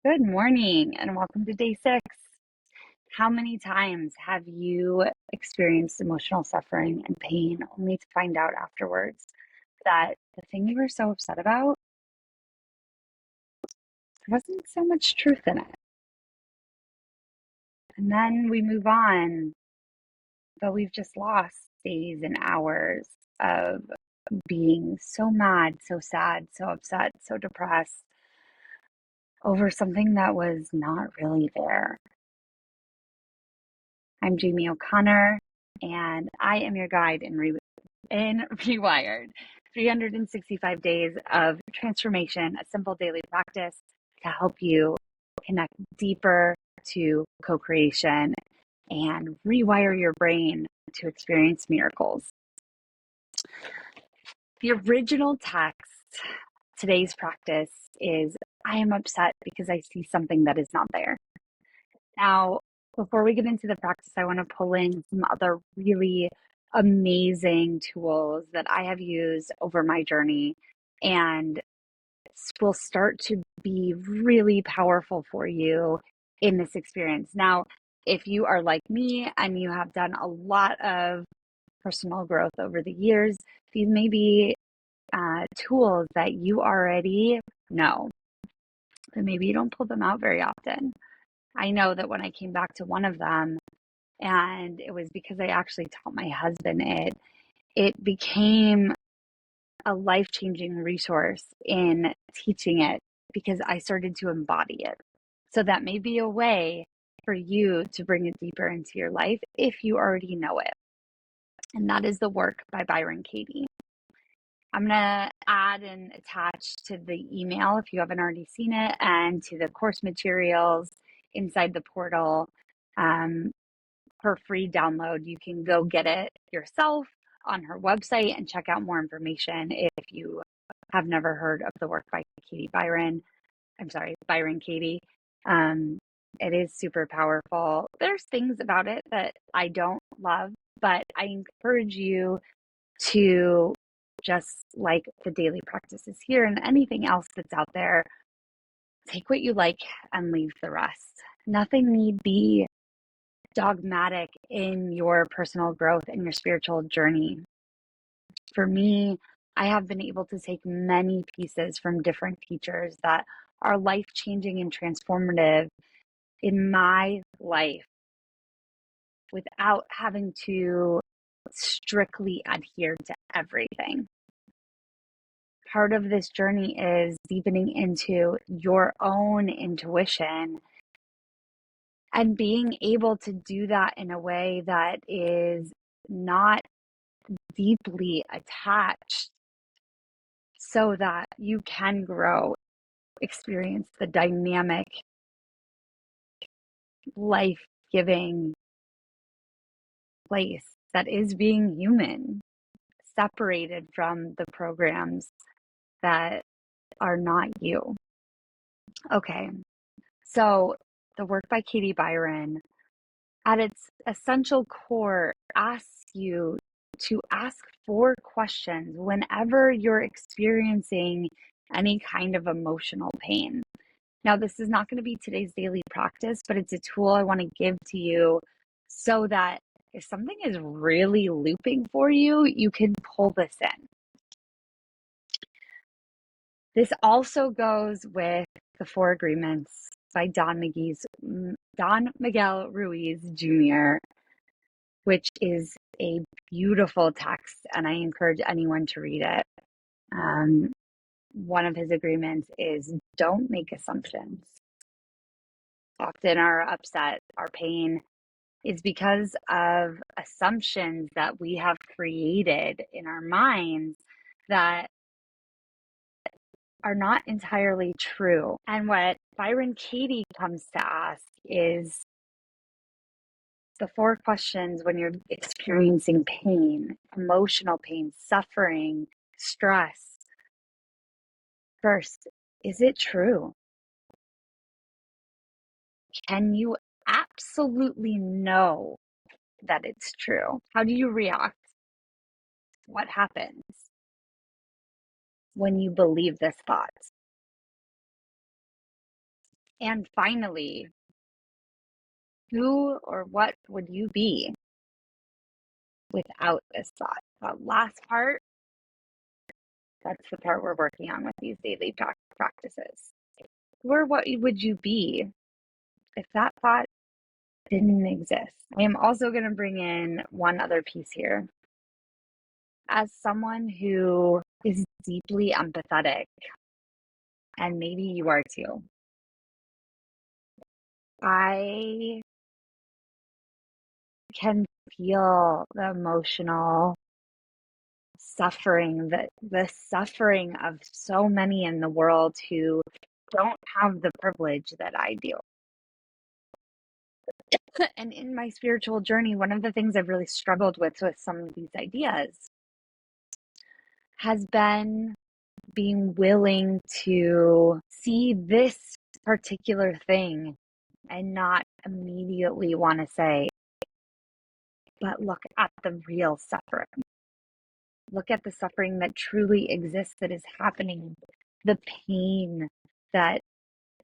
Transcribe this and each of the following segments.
Good morning and welcome to day 6. How many times have you experienced emotional suffering and pain only to find out afterwards that the thing you were so upset about, there wasn't so much truth in it? And then we move on, but we've just lost days and hours of being so mad, so sad, so upset, so depressed over something that was not really there. I'm Jamie O'Connor, and I am your guide in ReWired. 365 days of transformation, a simple daily practice to help you connect deeper to co-creation and rewire your brain to experience miracles. The original text, today's practice is, I am upset because I see something that is not there. Now, before we get into the practice, I want to pull in some other really amazing tools that I have used over my journey and will start to be really powerful for you in this experience. Now, if you are like me and you have done a lot of personal growth over the years, these may be tools that you already know, but maybe you don't pull them out very often. I know that when I came back to one of them, and it was because I actually taught my husband it became a life-changing resource in teaching it because I started to embody it. So that may be a way for you to bring it deeper into your life if you already know it. And that is the work by Byron Katie. I'm going to add and attach to the email if you haven't already seen it and to the course materials inside the portal for free download. You can go get it yourself on her website and check out more information if you have never heard of the work by Byron Katie. It is super powerful. There's things about it that I don't love, but I encourage you to, just like the daily practices here and anything else that's out there, take what you like and leave the rest. Nothing need be dogmatic in your personal growth and your spiritual journey. For me, I have been able to take many pieces from different teachers that are life-changing and transformative in my life without having to strictly adhere to everything. Part of this journey is deepening into your own intuition and being able to do that in a way that is not deeply attached so that you can grow, experience the dynamic, life-giving place that is being human, separated from the programs that are not you. Okay, so the work by Katie Byron, at its essential core, asks you to ask 4 questions whenever you're experiencing any kind of emotional pain. Now, this is not going to be today's daily practice, but it's a tool I want to give to you so that if something is really looping for you, you can pull this in. This also goes with the 4 Agreements by Don Miguel Ruiz Jr., which is a beautiful text, and I encourage anyone to read it. One of his agreements is don't make assumptions. Often our upset, our pain is because of assumptions that we have created in our minds that are not entirely true. And what Byron Katie comes to ask is the 4 questions when you're experiencing pain, emotional pain, suffering, stress. First, is it true? Can you absolutely know that it's true? How do you react? What happens when you believe this thought? And finally, who or what would you be without this thought? That last part, that's the part we're working on with these daily practices. Who or what would you be if that thought didn't exist? I am also going to bring in one other piece here. As someone who is deeply empathetic, and maybe you are too, I can feel the emotional suffering, the suffering of so many in the world who don't have the privilege that I do. And in my spiritual journey, one of the things I've really struggled with some of these ideas has been being willing to see this particular thing and not immediately want to say, but look at the real suffering. Look at the suffering that truly exists, that is happening, the pain that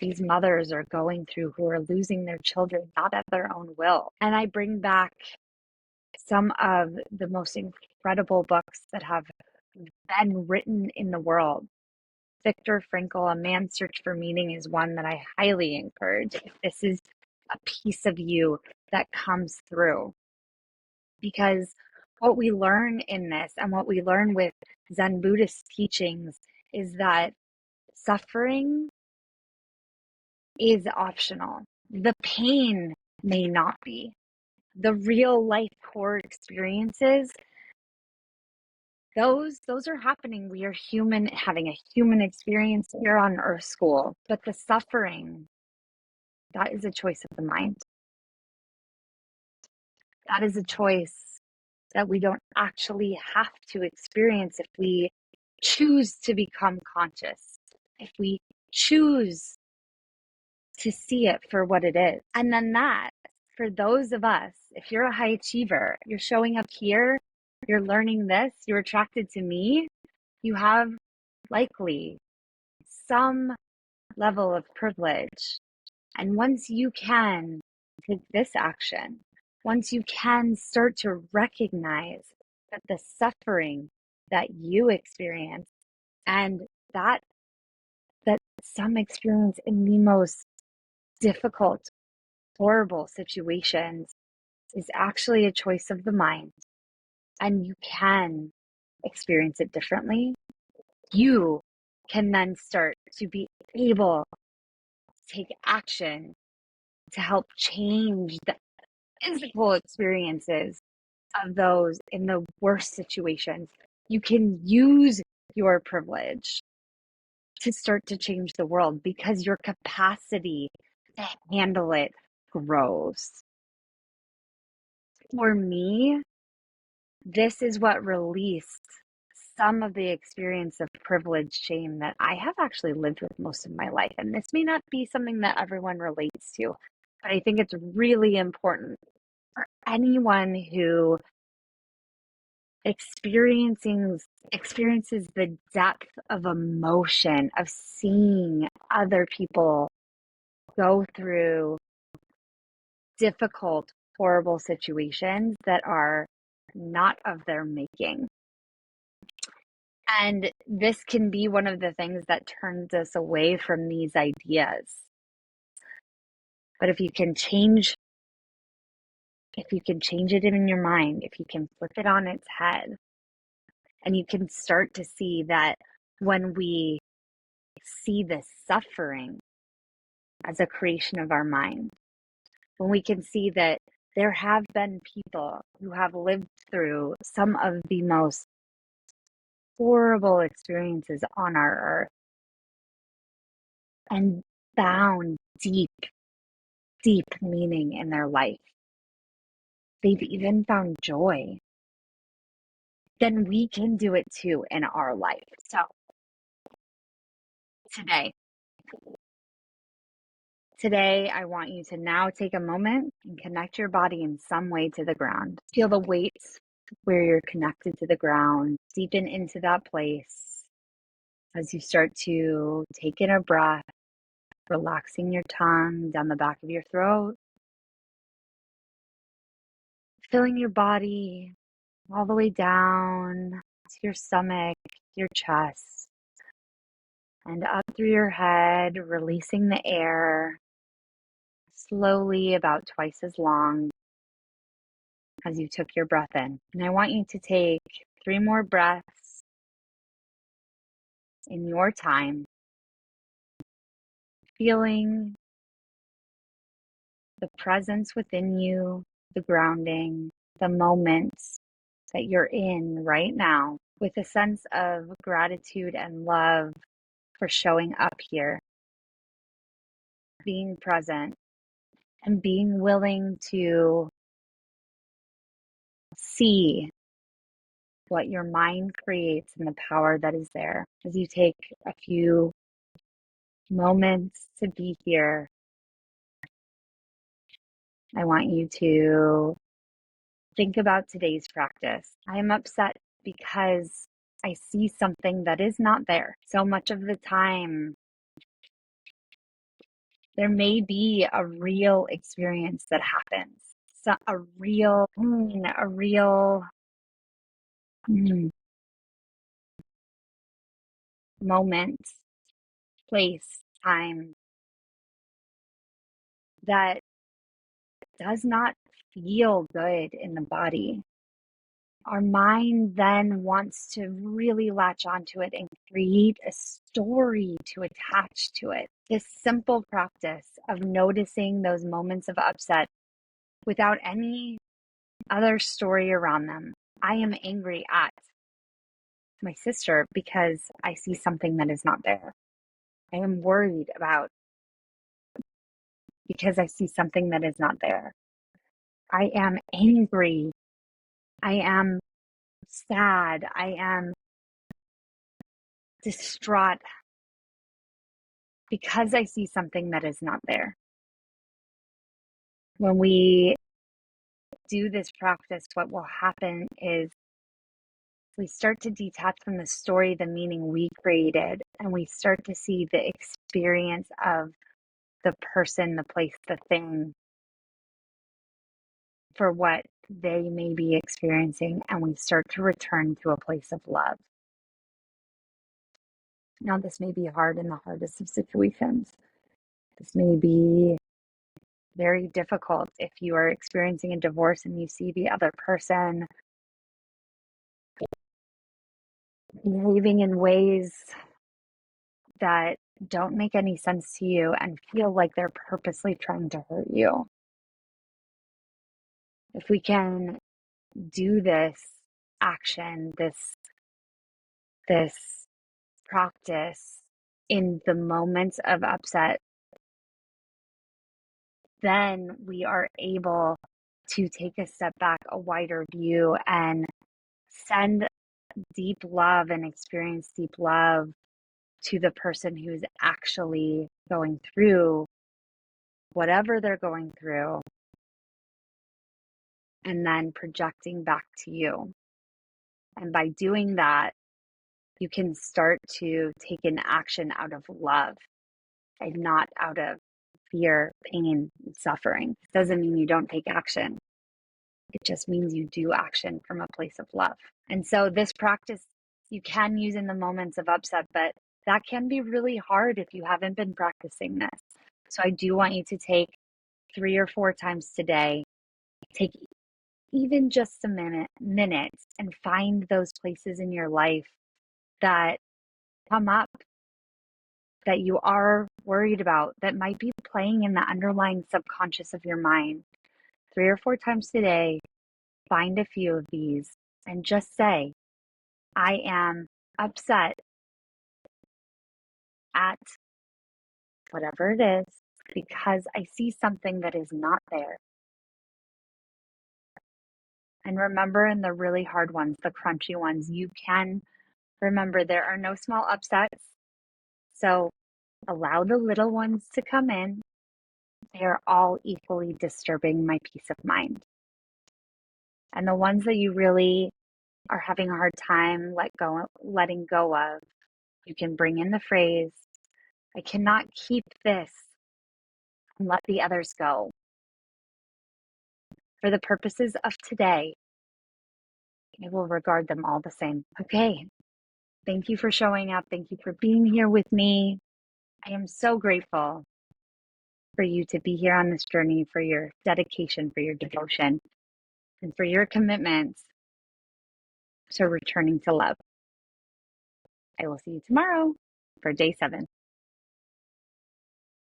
these mothers are going through who are losing their children, not at their own will. And I bring back some of the most incredible books that have been written in the world. Viktor Frankl, A Man's Search for Meaning, is one that I highly encourage if this is a piece of you that comes through. Because what we learn in this and what we learn with Zen Buddhist teachings is that suffering is optional. The pain may not be. The real life core experiences, those are happening. We are human, having a human experience here on Earth School. But the suffering, that is a choice of the mind. That is a choice that we don't actually have to experience if we choose to become conscious, if we choose to see it for what it is. And then that, for those of us, if you're a high achiever, you're showing up here, you're learning this, you're attracted to me, you have likely some level of privilege. And once you can take this action, once you can start to recognize that the suffering that you experience and that some experience in the most difficult, horrible situations is actually a choice of the mind, and you can experience it differently, you can then start to be able to take action to help change the physical experiences of those in the worst situations. You can use your privilege to start to change the world because your capacity to handle it grows. For me, this is what released some of the experience of privilege shame that I have actually lived with most of my life. And this may not be something that everyone relates to, but I think it's really important for anyone who experiences the depth of emotion of seeing other people go through difficult, horrible situations that are not of their making. And this can be one of the things that turns us away from these ideas. But if you can change it in your mind, if you can flip it on its head, and you can start to see that when we see the suffering as a creation of our mind, when we can see that there have been people who have lived through some of the most horrible experiences on our earth and found deep, deep meaning in their life. They've even found joy. Then we can do it too in our life. So today, I want you to now take a moment and connect your body in some way to the ground. Feel the weight where you're connected to the ground. Deepen into that place as you start to take in a breath relaxing your tongue down the back of your throat, filling your body all the way down to your stomach, your chest, and up through your head, releasing the air slowly, about twice as long as you took your breath in. And I want you to take 3 more breaths in your time, feeling the presence within you, the grounding, the moments that you're in right now, with a sense of gratitude and love for showing up here, being present, and being willing to see what your mind creates and the power that is there. As you take a few moments to be here, I want you to think about today's practice. I am upset because I see something that is not there. So much of the time, there may be a real experience that happens. So a real moment, place, time that does not feel good in the body. Our mind then wants to really latch onto it and create a story to attach to it. This simple practice of noticing those moments of upset without any other story around them. I am angry at my sister because I see something that is not there. I am worried about because I see something that is not there. I am angry. I am sad. I am distraught because I see something that is not there. When we do this practice, what will happen is we start to detach from the story, the meaning we created, and we start to see the experience of the person, the place, the thing for what they may be experiencing, and we start to return to a place of love. Now, this may be hard in the hardest of situations. This may be very difficult if you are experiencing a divorce and you see the other person behaving in ways that don't make any sense to you and feel like they're purposely trying to hurt you. If we can do this action, this practice in the moments of upset, then we are able to take a step back, a wider view, and send deep love and experience deep love to the person who's actually going through whatever they're going through, and then projecting back to you. And by doing that, you can start to take an action out of love and not out of fear, pain, and suffering. It doesn't mean you don't take action. It just means you do action from a place of love. And so this practice you can use in the moments of upset, but that can be really hard if you haven't been practicing this. So I do want you to take 3 or 4 times today, take even just a minute and find those places in your life that come up that you are worried about, that might be playing in the underlying subconscious of your mind. 3 or 4 times today, find a few of these and just say, I am upset at whatever it is because I see something that is not there. And remember, in the really hard ones, the crunchy ones, you can remember there are no small upsets. So allow the little ones to come in. They are all equally disturbing my peace of mind. And the ones that you really are having a hard time letting go of, you can bring in the phrase, I cannot keep this and let the others go. For the purposes of today, I will regard them all the same. Okay. Thank you for showing up. Thank you for being here with me. I am so grateful for you to be here on this journey, for your dedication, for your devotion, and for your commitment to returning to love. I will see you tomorrow for day 7.